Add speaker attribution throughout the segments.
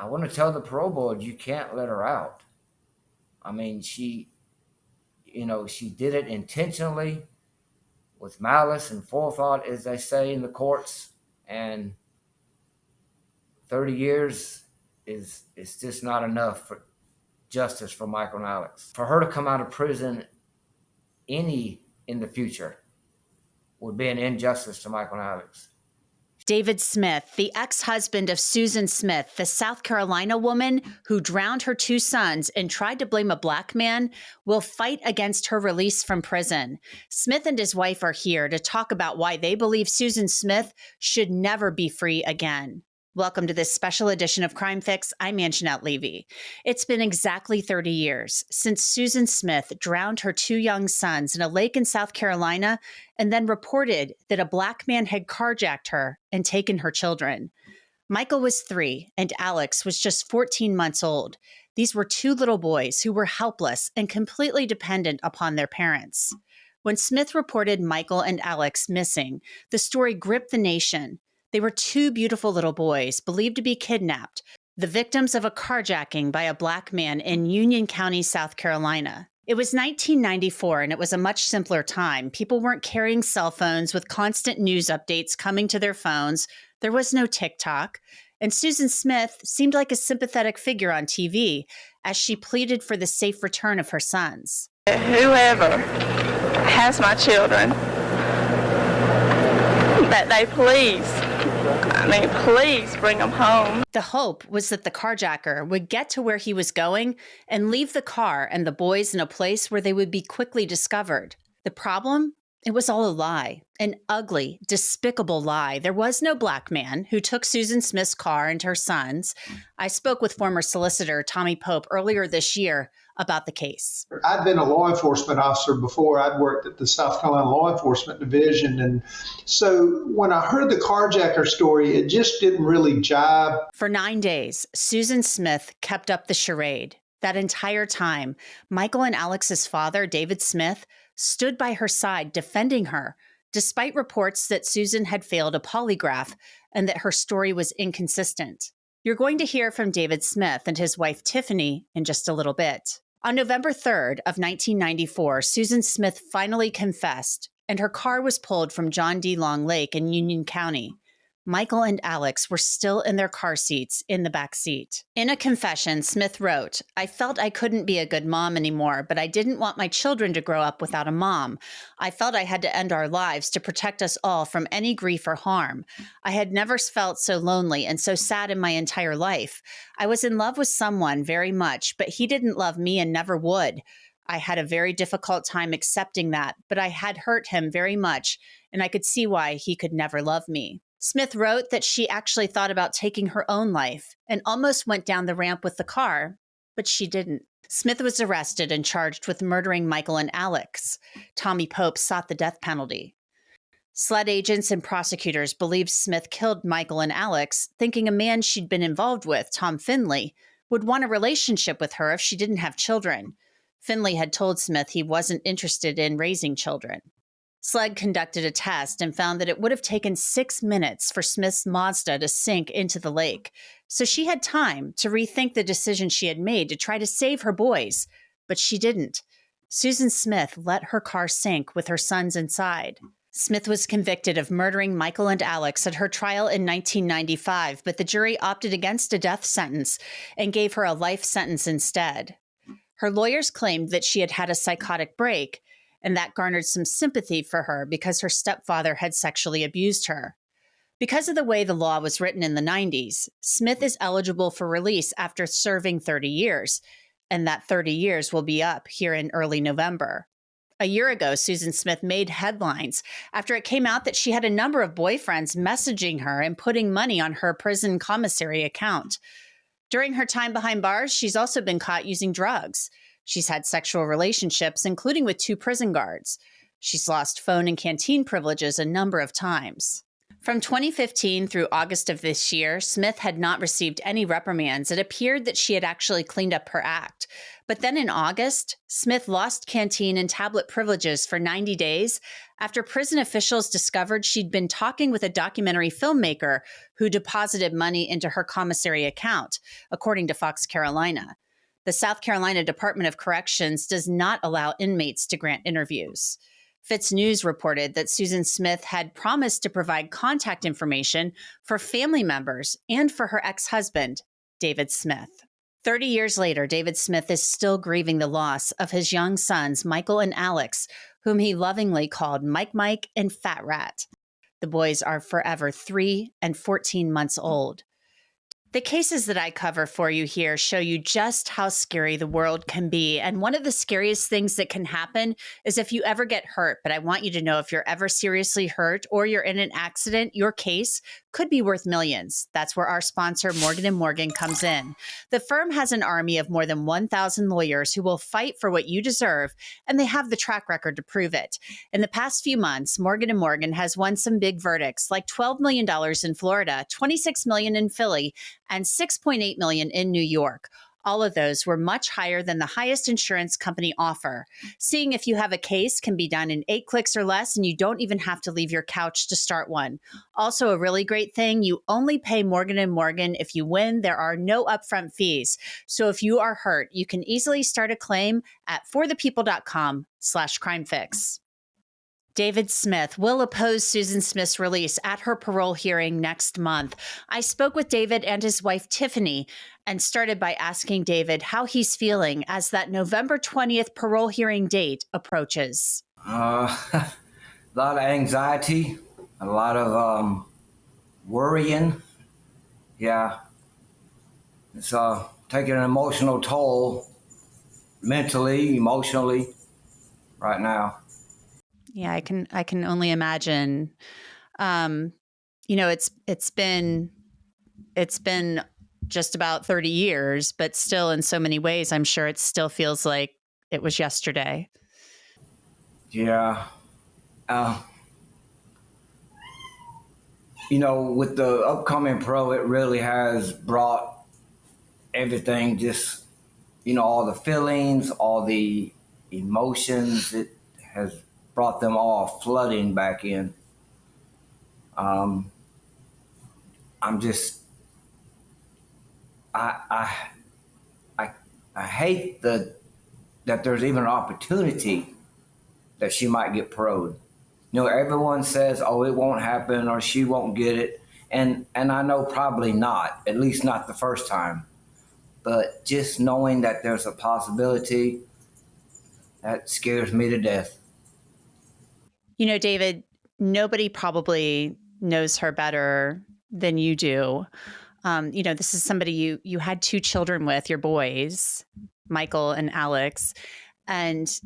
Speaker 1: I want to tell the parole board, you can't let her out. I mean, she did it intentionally with malice and forethought, as they say in the courts. And 30 years is just not enough for justice for Michael and Alex. For her to come out of prison in the future would be an injustice to Michael and Alex.
Speaker 2: David Smith, the ex-husband of Susan Smith, the South Carolina woman who drowned her two sons and tried to blame a black man, will fight against her release from prison. Smith and his wife are here to talk about why they believe Susan Smith should never be free again. Welcome to this special edition of Crime Fix. I'm Angenette Levy. It's been exactly 30 years since Susan Smith drowned her two young sons in a lake in South Carolina and then reported that a black man had carjacked her and taken her children. Michael was 3 and Alex was just 14 months old. These were two little boys who were helpless and completely dependent upon their parents. When Smith reported Michael and Alex missing, the story gripped the nation. They were two beautiful little boys, believed to be kidnapped, the victims of a carjacking by a black man in Union County, South Carolina. It was 1994, and it was a much simpler time. People weren't carrying cell phones with constant news updates coming to their phones. There was no TikTok. And Susan Smith seemed like a sympathetic figure on TV as she pleaded for the safe return of her sons.
Speaker 3: Whoever has my children, that they please bring them home.
Speaker 2: The hope was that the carjacker would get to where he was going and leave the car and the boys in a place where they would be quickly discovered. The problem? It was all a lie, an ugly, despicable lie. There was no black man who took Susan Smith's car and her sons. I spoke with former solicitor Tommy Pope earlier this year about the case.
Speaker 4: I'd been a law enforcement officer before. I'd worked at the South Carolina Law Enforcement Division. And so when I heard the carjacker story, it just didn't really jive.
Speaker 2: For 9 days, Susan Smith kept up the charade. That entire time, Michael and Alex's father, David Smith, stood by her side defending her, despite reports that Susan had failed a polygraph and that her story was inconsistent. You're going to hear from David Smith and his wife Tiffany in just a little bit. On November 3rd of 1994, Susan Smith finally confessed, and her car was pulled from John D. Long Lake in Union County. Michael and Alex were still in their car seats in the back seat. In a confession, Smith wrote, "I felt I couldn't be a good mom anymore, but I didn't want my children to grow up without a mom. I felt I had to end our lives to protect us all from any grief or harm. I had never felt so lonely and so sad in my entire life. I was in love with someone very much, but he didn't love me and never would. I had a very difficult time accepting that, but I had hurt him very much, and I could see why he could never love me." Smith wrote that she actually thought about taking her own life and almost went down the ramp with the car, but she didn't. Smith was arrested and charged with murdering Michael and Alex. Tommy Pope sought the death penalty. SLED agents and prosecutors believed Smith killed Michael and Alex, thinking a man she'd been involved with, Tom Finley, would want a relationship with her if she didn't have children. Finley had told Smith he wasn't interested in raising children. SLED conducted a test and found that it would have taken 6 minutes for Smith's Mazda to sink into the lake. So she had time to rethink the decision she had made to try to save her boys, but she didn't. Susan Smith let her car sink with her sons inside. Smith was convicted of murdering Michael and Alex at her trial in 1995, but the jury opted against a death sentence and gave her a life sentence instead. Her lawyers claimed that she had had a psychotic break, and that garnered some sympathy for her because her stepfather had sexually abused her. Because of the way the law was written in the 90s, Smith is eligible for release after serving 30 years, and that 30 years will be up here in early November. A year ago, Susan Smith made headlines after it came out that she had a number of boyfriends messaging her and putting money on her prison commissary account. During her time behind bars, she's also been caught using drugs. She's had sexual relationships, including with 2 prison guards. She's lost phone and canteen privileges a number of times. From 2015 through August of this year, Smith had not received any reprimands. It appeared that she had actually cleaned up her act. But then in August, Smith lost canteen and tablet privileges for 90 days after prison officials discovered she'd been talking with a documentary filmmaker who deposited money into her commissary account, according to Fox Carolina. The South Carolina Department of Corrections does not allow inmates to grant interviews. Fitz News reported that Susan Smith had promised to provide contact information for family members and for her ex-husband, David Smith. 30 years later, David Smith is still grieving the loss of his young sons, Michael and Alex, whom he lovingly called Mike and Fat Rat. The boys are forever 3 and 14 months old. The cases that I cover for you here show you just how scary the world can be. And one of the scariest things that can happen is if you ever get hurt. But I want you to know if you're ever seriously hurt or you're in an accident, your case could be worth millions. That's where our sponsor, Morgan & Morgan, comes in. The firm has an army of more than 1,000 lawyers who will fight for what you deserve, and they have the track record to prove it. In the past few months, Morgan & Morgan has won some big verdicts, like $12 million in Florida, $26 million in Philly, and $6.8 million in New York. All of those were much higher than the highest insurance company offer. Seeing if you have a case can be done in 8 clicks or less, and you don't even have to leave your couch to start one. Also, a really great thing, you only pay Morgan & Morgan if you win. There are no upfront fees. So if you are hurt, you can easily start a claim at forthepeople.com/crimefix. David Smith will oppose Susan Smith's release at her parole hearing next month. I spoke with David and his wife, Tiffany, and started by asking David how he's feeling as that November 20th parole hearing date approaches.
Speaker 1: A lot of anxiety, a lot of worrying. Yeah, it's taking an emotional toll, mentally, emotionally, right now.
Speaker 2: Yeah, I can only imagine. It's been just about 30 years, but still in so many ways, I'm sure it still feels like it was yesterday.
Speaker 1: Yeah. With the upcoming pro, it really has brought everything, just, all the feelings, all the emotions, it has brought them all flooding back in. I'm just, I hate that there's even an opportunity that she might get proed. Everyone says, oh, it won't happen or she won't get it. And I know probably not, at least not the first time. But just knowing that there's a possibility, that scares me to death.
Speaker 2: David, nobody probably knows her better than you do. This is somebody you had 2 children with, your boys, Michael and Alex, and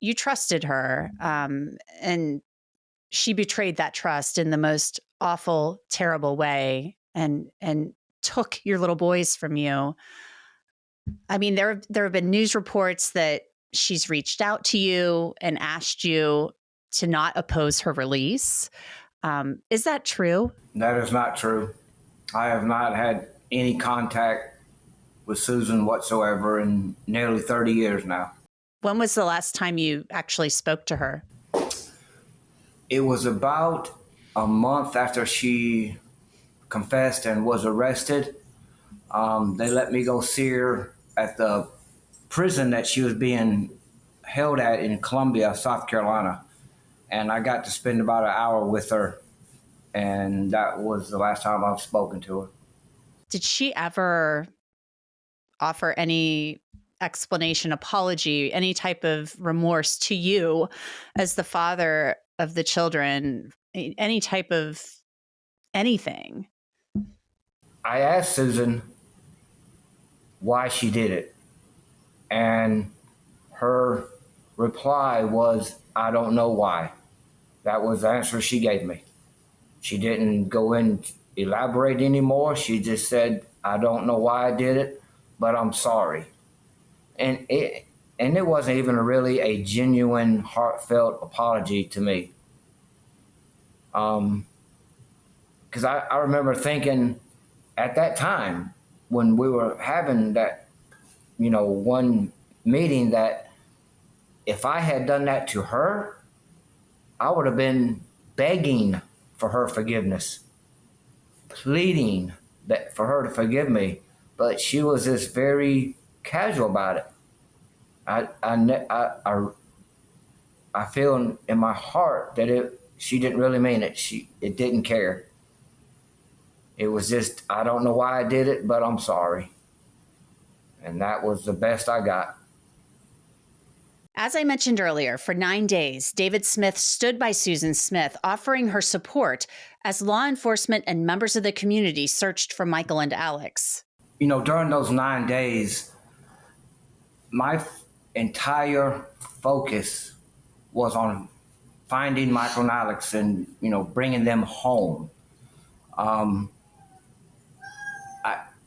Speaker 2: you trusted her. And she betrayed that trust in the most awful, terrible way and took your little boys from you. I mean, there have been news reports that she's reached out to you and asked you to not oppose her release. Is that true?
Speaker 1: That is not true. I have not had any contact with Susan whatsoever in nearly 30 years now.
Speaker 2: When was the last time you actually spoke to her?
Speaker 1: It was about a month after she confessed and was arrested. They let me go see her at the prison that she was being held at in Columbia, South Carolina. And I got to spend about an hour with her. And that was the last time I've spoken to her.
Speaker 2: Did she ever offer any explanation, apology, any type of remorse to you as the father of the children, any type of anything?
Speaker 1: I asked Susan why she did it. And her reply was, I don't know why. That was the answer she gave me. She didn't go in elaborate anymore. She just said, I don't know why I did it, but I'm sorry. And it wasn't even really a genuine, heartfelt apology to me. because I remember thinking at that time when we were having that, one meeting, that if I had done that to her, I would have been begging for her forgiveness, pleading that for her to forgive me. But she was just very casual about it. I feel in my heart that she didn't really mean it. It didn't care. It was just, I don't know why I did it, but I'm sorry. And that was the best I got.
Speaker 2: As I mentioned earlier, for 9 days, David Smith stood by Susan Smith, offering her support as law enforcement and members of the community searched for Michael and Alex.
Speaker 1: During those 9 days, my entire focus was on finding Michael and Alex and, bringing them home.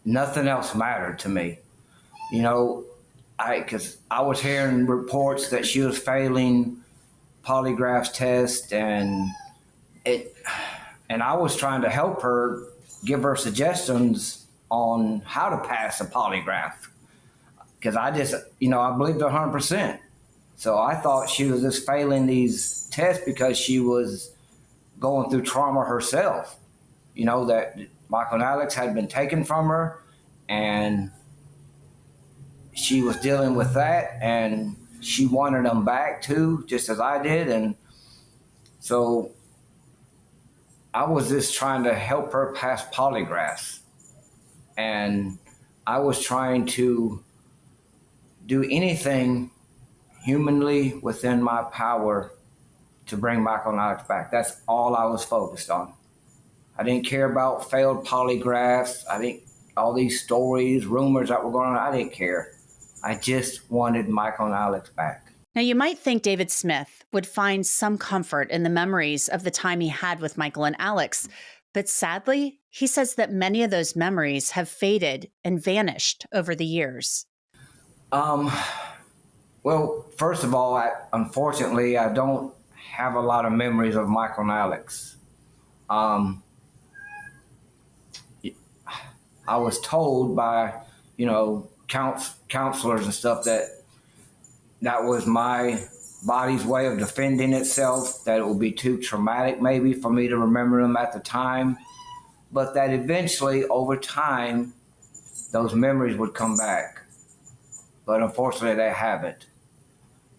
Speaker 1: Nothing else mattered to me. Because I was hearing reports that she was failing polygraph tests, and I was trying to help her, give her suggestions on how to pass a polygraph. Because I just, I believed her 100%. So I thought she was just failing these tests because she was going through trauma herself. That Michael and Alex had been taken from her, and she was dealing with that, and she wanted them back too, just as I did. And so I was just trying to help her pass polygraphs. And I was trying to do anything humanly within my power to bring Michael and Alex back. That's all I was focused on. I didn't care about failed polygraphs. All these stories, rumors that were going on, I didn't care. I just wanted Michael and Alex back.
Speaker 2: Now, you might think David Smith would find some comfort in the memories of the time he had with Michael and Alex, but sadly, he says that many of those memories have faded and vanished over the years.
Speaker 1: Well, first of all, unfortunately, I don't have a lot of memories of Michael and Alex. I was told by, counselors and stuff that was my body's way of defending itself, that it would be too traumatic maybe for me to remember them at the time, but that eventually over time those memories would come back. But unfortunately they haven't.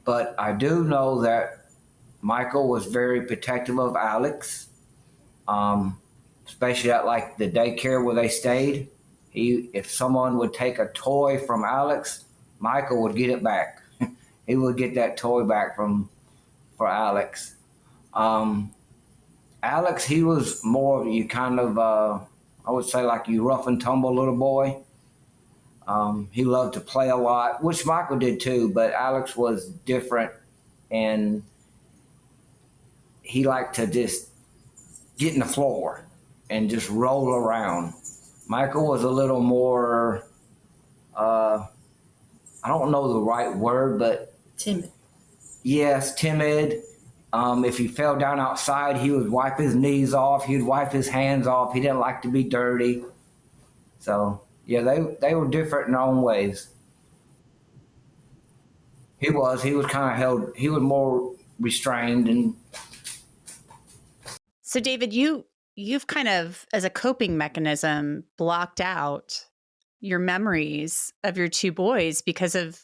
Speaker 1: But I do know that Michael was very protective of Alex, especially at the daycare where they stayed. If someone would take a toy from Alex, Michael would get it back. He would get that toy back for Alex. Alex, he was more of you kind of, I would say you rough and tumble little boy. He loved to play a lot, which Michael did too, but Alex was different, and he liked to just get in the floor and just roll around. Michael was a little more, I don't know the right word, but
Speaker 5: timid.
Speaker 1: Yes, timid. If he fell down outside, he would wipe his knees off. He'd wipe his hands off. He didn't like to be dirty. So, yeah, they were different in their own ways. He was kind of held, he was more restrained. And
Speaker 2: So, David, you've kind of, as a coping mechanism, blocked out your memories of your two boys because of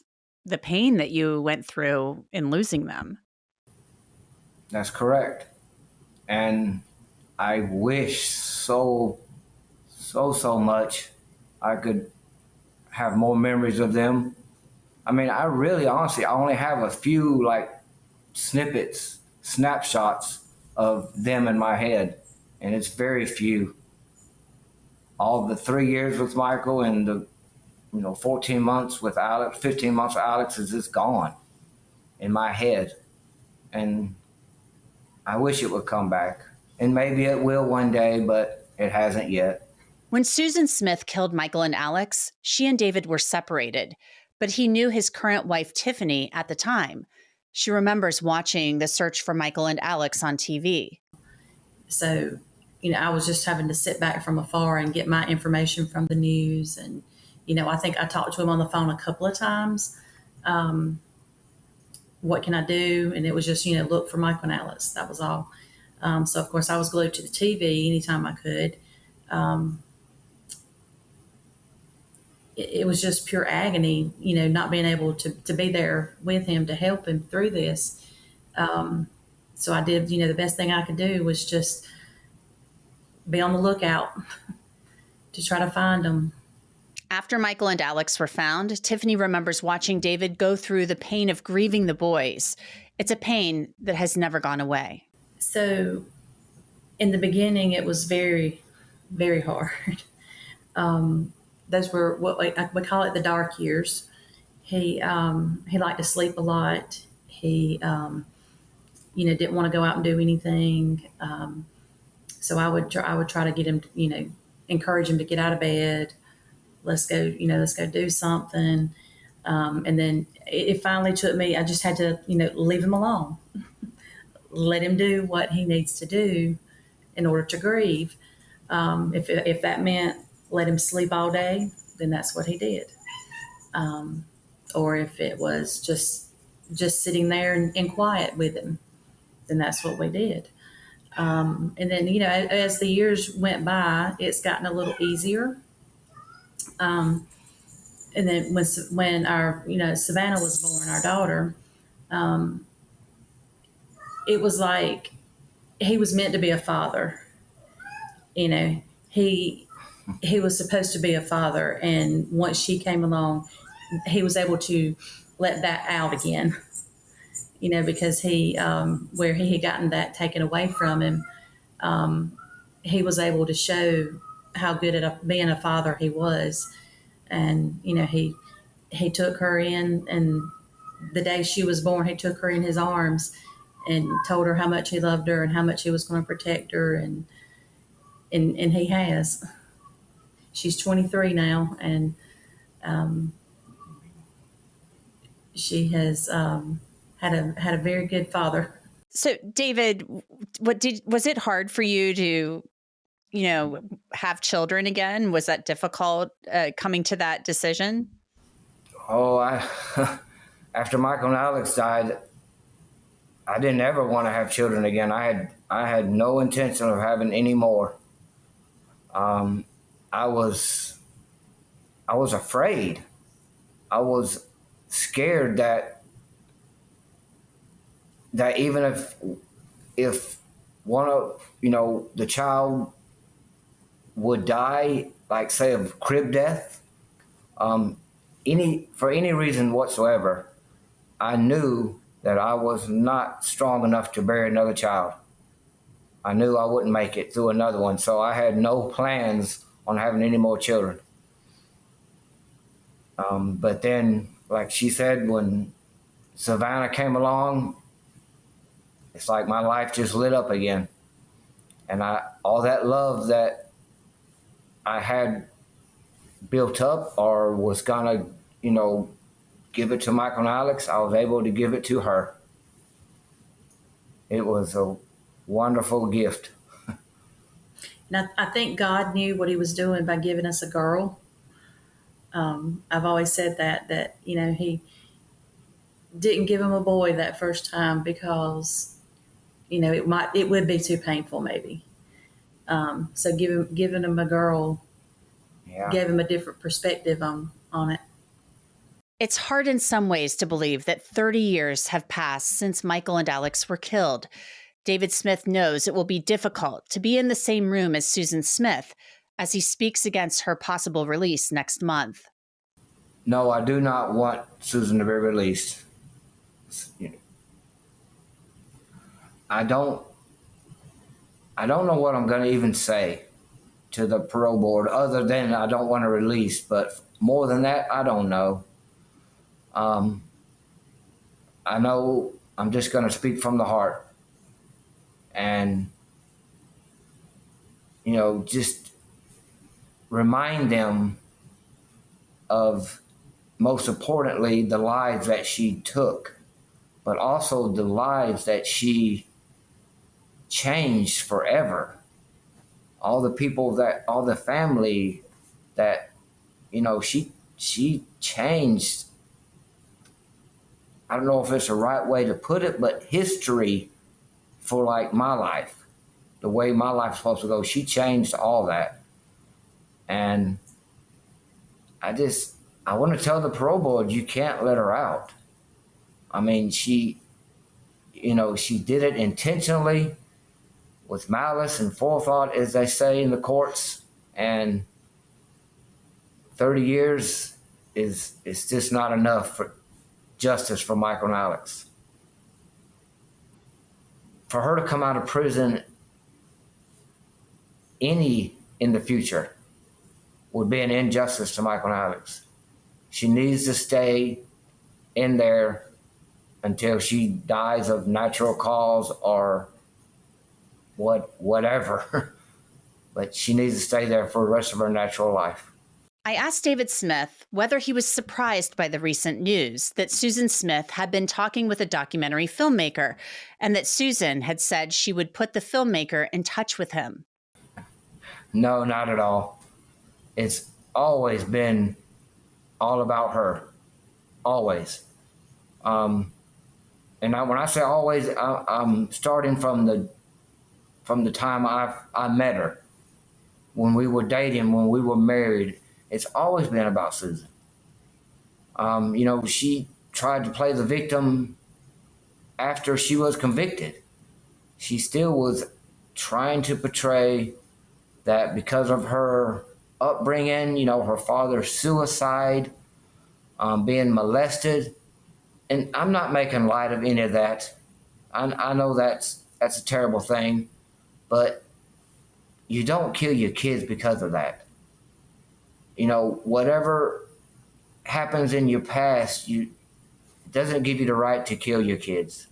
Speaker 2: the pain that you went through in losing them.
Speaker 1: That's correct. And I wish so much I could have more memories of them. I mean, I really, honestly, I only have a few snippets, snapshots of them in my head, and it's very few. All the 3 years with Michael and the 14 months with Alex, 15 months with Alex is just gone in my head. And I wish it would come back. And maybe it will one day, but it hasn't yet.
Speaker 2: When Susan Smith killed Michael and Alex, she and David were separated, but he knew his current wife, Tiffany, at the time. She remembers watching the search for Michael and Alex on TV.
Speaker 5: So I was just having to sit back from afar and get my information from the news. And, I think I talked to him on the phone a couple of times. What can I do? And it was just, look for Michael and Alex. That was all. So, of course, I was glued to the TV anytime I could. It was just pure agony, not being able to be there with him to help him through this. So I did, the best thing I could do was just be on the lookout to try to find him.
Speaker 2: After Michael and Alex were found, Tiffany remembers watching David go through the pain of grieving the boys. It's a pain that has never gone away.
Speaker 5: So in the beginning, it was very, very hard. Those were what we call it the dark years. He liked to sleep a lot. He, didn't want to go out and do anything. So I would try to get him, encourage him to get out of bed. Let's go do something. And then it finally took me, I just had to, leave him alone. Let him do what he needs to do in order to grieve. If that meant let him sleep all day, then that's what he did. Or if it was just sitting there in quiet with him, then that's what we did. And then, as the years went by, it's gotten a little easier. And then when our, Savannah was born, our daughter, it was like he was meant to be a father. He was supposed to be a father. And once she came along, he was able to let that out again, because he, where he had gotten that taken away from him, he was able to show how good at being a father he was. And, he took her in, and the day she was born, he took her in his arms and told her how much he loved her and how much he was going to protect her. And he has. She's 23 now, and she has had a very good father.
Speaker 2: So, David, was it hard for you to, have children again? Was that difficult coming to that decision?
Speaker 1: Oh, after Michael and Alex died, I didn't ever want to have children again. I had no intention of having any more. I was afraid. I was scared that even if one of the child would die, like say of crib death, for any reason whatsoever, I knew that I was not strong enough to bear another child. I knew I wouldn't make it through another one, so I had no plans on having any more children. But then, like she said, when Savannah came along, it's like my life just lit up again. And all that love that I had built up or was gonna, give it to Michael and Alex, I was able to give it to her. It was a wonderful gift.
Speaker 5: And I think God knew what he was doing by giving us a girl. I've always said that he didn't give him a boy that first time because, it would be too painful maybe. So giving him a girl gave him a different perspective on it.
Speaker 2: It's hard in some ways to believe that 30 years have passed since Michael and Alex were killed. David Smith knows it will be difficult to be in the same room as Susan Smith as he speaks against her possible release next month.
Speaker 1: No, I do not want Susan to be released. I don't know what I'm going to even say to the parole board other than I don't want to release, but more than that, I don't know. I know I'm just going to speak from the heart and, just remind them of, most importantly, the lives that she took, but also the lives that she changed forever. all the people all the family that, she changed. I don't know if it's the right way to put it, but history for like my life, the way my life's supposed to go. She changed all that. And I want to tell the parole board, you can't let her out. I mean, she did it intentionally with malice and forethought, as they say in the courts. And 30 years is just not enough for justice for Michael and Alex. For her to come out of prison in the future would be an injustice to Michael and Alex. She needs to stay in there until she dies of natural cause or whatever. But she needs to stay there for the rest of her natural life.
Speaker 2: I asked David Smith whether he was surprised by the recent news that Susan Smith had been talking with a documentary filmmaker and that Susan had said she would put the filmmaker in touch with him.
Speaker 1: No, not at all. It's always been all about her. Always. And when I say always, I'm starting from the time I met her. When we were dating, when we were married, it's always been about Susan. She tried to play the victim after she was convicted. She still was trying to portray that because of her upbringing, her father's suicide, being molested. And I'm not making light of any of that. I know that's a terrible thing, but you don't kill your kids because of that. Whatever happens in your past, it doesn't give you the right to kill your kids.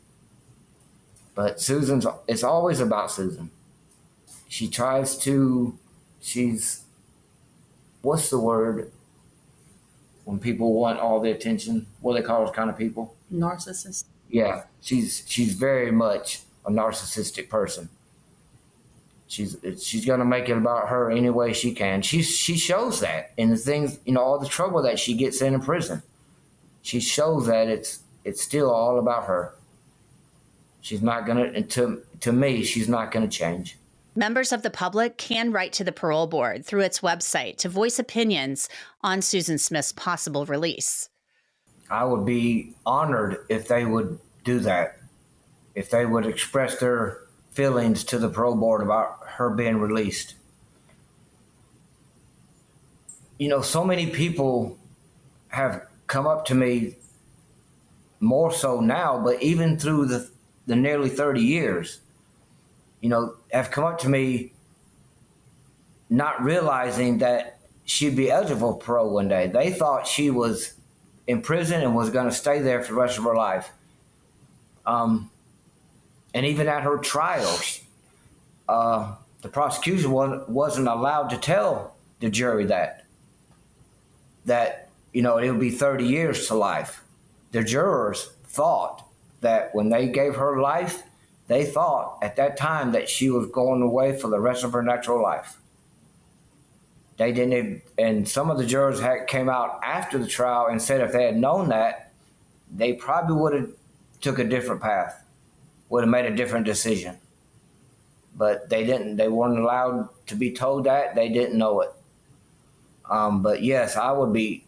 Speaker 1: But it's always about Susan. What's the word when people want all the attention? What do they call those kind of people?
Speaker 5: Narcissist.
Speaker 1: Yeah, she's very much a narcissistic person. She's gonna make it about her any way she can. She shows that in the things, all the trouble that she gets in prison. She shows that it's still all about her. She's not gonna, to me, she's not gonna change.
Speaker 2: Members of the public can write to the parole board through its website to voice opinions on Susan Smith's possible release.
Speaker 1: I would be honored if they would do that, if they would express their feelings to the parole board about her being released. So many people have come up to me, more so now, but even through the nearly 30 years, have come up to me not realizing that she'd be eligible for parole one day. They thought she was in prison and was going to stay there for the rest of her life. And even at her trial, the prosecution wasn't allowed to tell the jury that it would be 30 years to life. The jurors thought that when they gave her life, they thought at that time that she was going away for the rest of her natural life. They didn't, and some of the jurors came out after the trial and said if they had known that, they probably would have took a different path, would have made a different decision. But they didn't. They weren't allowed to be told that. They didn't know it. But yes, it would be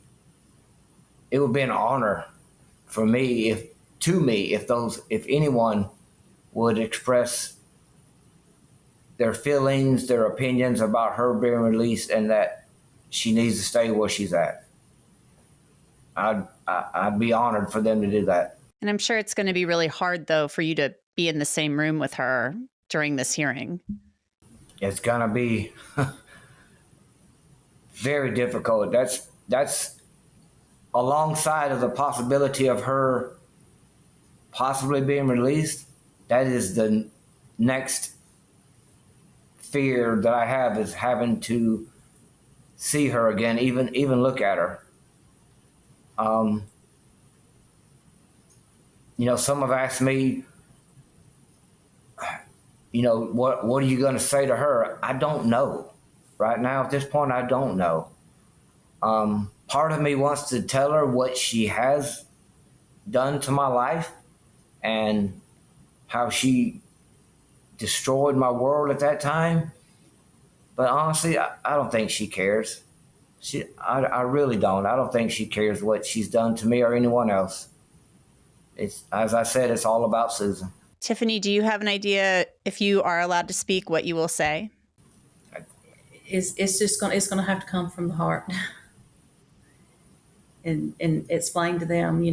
Speaker 1: an honor for me if anyone would express their feelings, their opinions about her being released and that she needs to stay where she's at. I'd be honored for them to do that.
Speaker 2: And I'm sure it's going to be really hard, though, for you to be in the same room with her during this hearing.
Speaker 1: It's going to be very difficult. That's alongside of the possibility of her possibly being released. That is the next fear that I have, is having to see her again, even look at her. Some have asked me, what are you going to say to her? I don't know. Right now, at this point, I don't know. Part of me wants to tell her what she has done to my life and how she destroyed my world at that time. But honestly, I don't think she cares. I really don't. I don't think she cares what she's done to me or anyone else. It's, as I said, it's all about Susan.
Speaker 2: Tiffany, do you have an idea, if you are allowed to speak, what you will say?
Speaker 5: It's gonna have to come from the heart, and explain to them,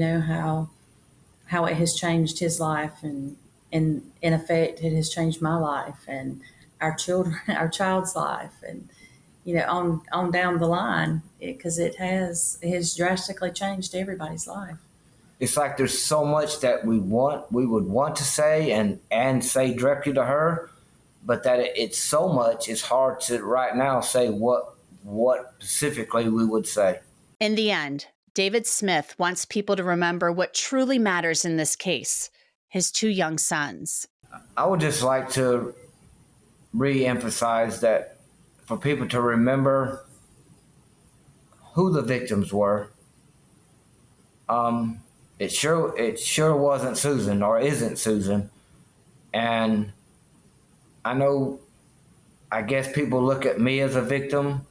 Speaker 5: how it has changed his life, and in effect, it has changed my life and our child's life, and on down the line, because it has drastically changed everybody's life.
Speaker 1: It's like there's so much that we would want to say and say directly to her, but that it's so much, it's hard to right now say what specifically we would say.
Speaker 2: In the end, David Smith wants people to remember what truly matters in this case, his 2 young sons.
Speaker 1: I would just like to re-emphasize that for people to remember who the victims were. It sure wasn't Susan, or isn't Susan. And I guess people look at me as a victim,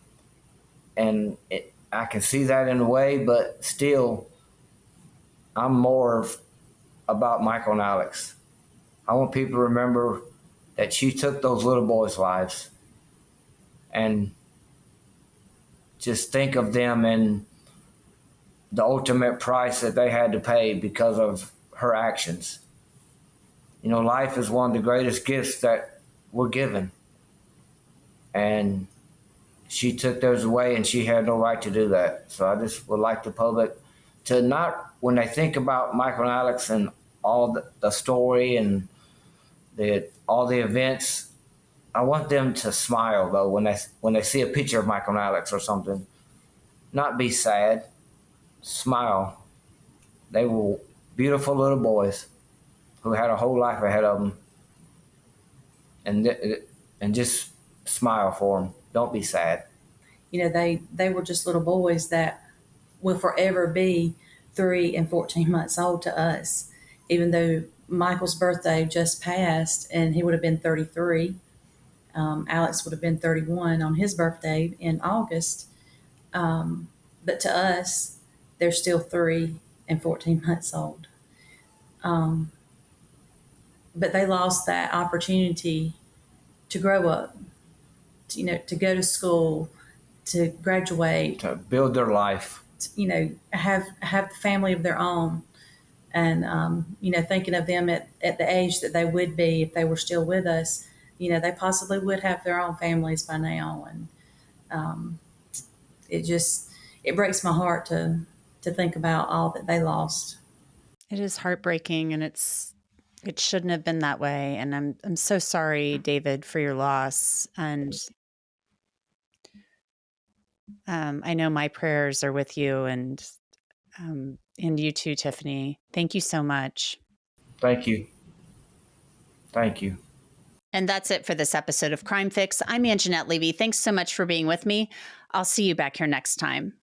Speaker 1: and I can see that in a way, but still, I'm more about Michael and Alex. I want people to remember that she took those little boys' lives, and just think of them and the ultimate price that they had to pay because of her actions. Life is one of the greatest gifts that we're given. And she took those away, and she had no right to do that. So I just would like the public to not, when they think about Michael and Alex and all the story and all the events, I want them to smile, though, when they see a picture of Michael and Alex or something. Not be sad. Smile. They were beautiful little boys who had a whole life ahead of them, and just smile for them. Don't be sad.
Speaker 5: They were just little boys that will forever be 3 and 14 months old to us, even though Michael's birthday just passed and he would have been 33. Alex would have been 31 on his birthday in August. But to us, they're still 3 and 14 months old. But they lost that opportunity to grow up, to go to school, to graduate,
Speaker 1: To build their life.
Speaker 5: have the family of their own. And, thinking of them at the age that they would be if they were still with us, they possibly would have their own families by now. And it breaks my heart to think about all that they lost.
Speaker 2: It is heartbreaking, and it shouldn't have been that way. And I'm so sorry, David, for your loss. And I know my prayers are with you, and you too, Tiffany. Thank you so much.
Speaker 1: Thank you. Thank you.
Speaker 2: And that's it for this episode of Crime Fix. I'm Angenette Levy. Thanks so much for being with me. I'll see you back here next time.